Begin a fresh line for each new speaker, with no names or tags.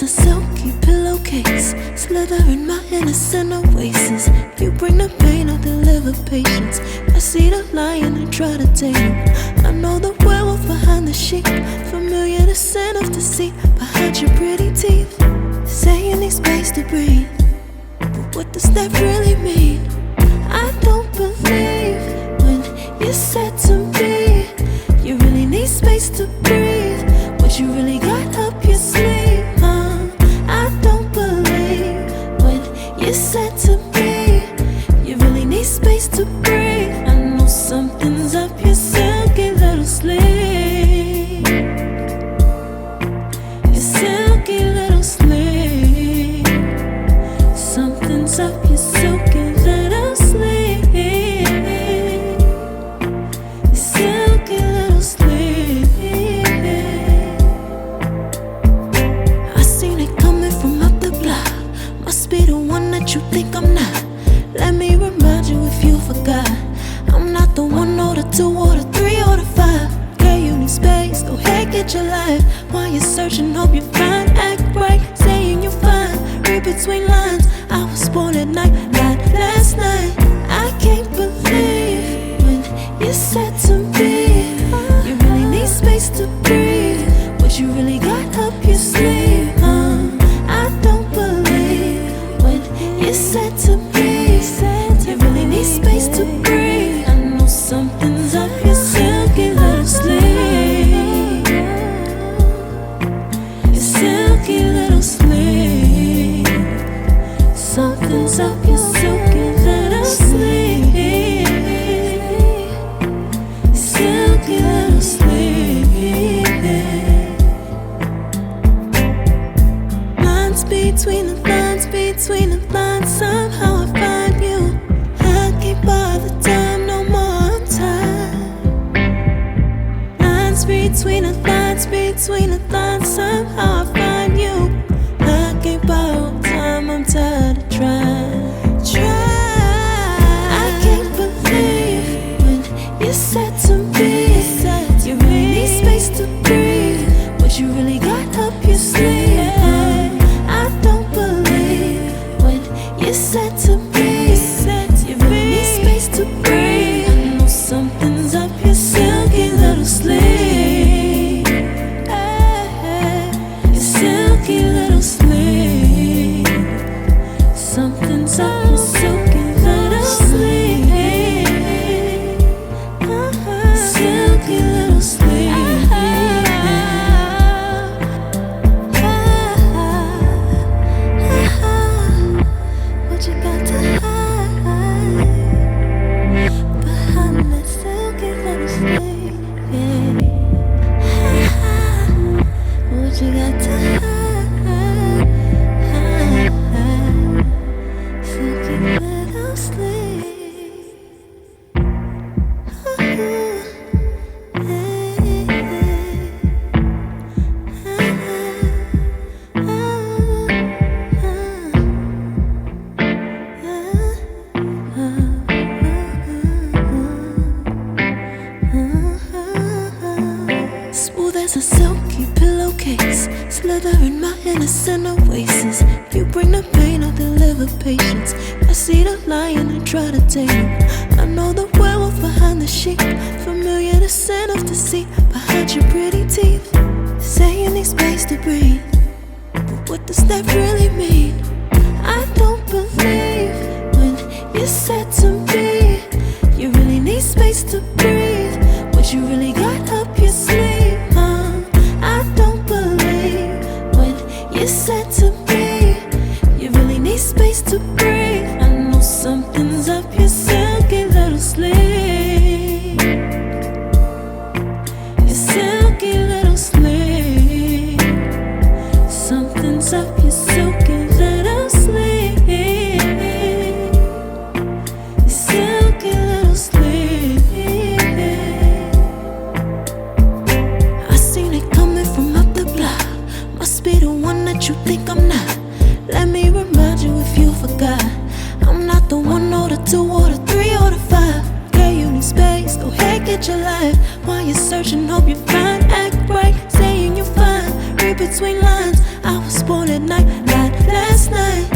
there's a silky pillowcase, slither in my innocent oasis. You bring the pain, I'll deliver patience. I see the lion and try to tame him. I know the werewolf behind the sheep, familiar the scent of deceit behind your pretty teeth. Say you need space to breathe, but what does that really mean? I don't believe when you said to me you really need space to breathe. What you really got up your sleeve, I don't believe when you said to me you really need space to breathe. I know something's up your silky little sleeve, your silky little sleeve. Something's up your silky little sleeve, your silky little sleeve. I seen it coming from up the block. Must be the one that you think I'm not. Let me remind you if you forgot, I'm not the 1 or the 2 or the 3 or the 5. Girl, you need space, go ahead, get your life. While you're searching, hope you find, act right, saying you're fine. Read between lines, I was born at night, not last night. I can't believe when you said to me you really need space to breathe. What you really got up your sleeve, I don't believe when you said to me you really need space to breathe. I know something's up your silky little sleeve, your silky little sleeve. Something's up your silky little sleeve, your silky little sleeve. Lines between the lines, between the lines, somehow I find you. I can't bother time no more, I'm tired. Lines between the lines, between the lines, somehow I find you. I can't borrow time, I'm tired of trying. I can't believe when you said to me you really need space to breathe. What you really got up your sleeve, I don't believe when you said to me you really need space to breathe. I know something's up your silky little sleeve, your silky little sleeve. Something's up your silky little sleeve, silky little sleeve. What you got to hide behind that silky little sleeve? What you got to hide, silky little sleeve. Smooth as a silky pillowcase, slither in my innocent oasis. You bring the pain, I'll deliver patience. I see the lion and try to tame him. I know the werewolf behind the sheep, familiar the scent of deceit behind your pretty teeth. Say you need space to breathe, but what does that really mean? I don't believe when you said to me you really need space to breathe. What you really got up your sleeve, I don't believe when you said to me you really need space to breathe. I know something's up your silky little sleeve, your silky little sleeve. Something's up your silky little sleeve, your silky little sleeve. I seen it coming from up the block. Must be the one that you think I'm not. Let me remind you if you forgot, I'm not the 1 or the 2 or the 3 or the 5. Girl, you need space, go ahead, get your life. While you're searching, hope you find, act right, saying you're fine. read between lines. I was born at night, not last night.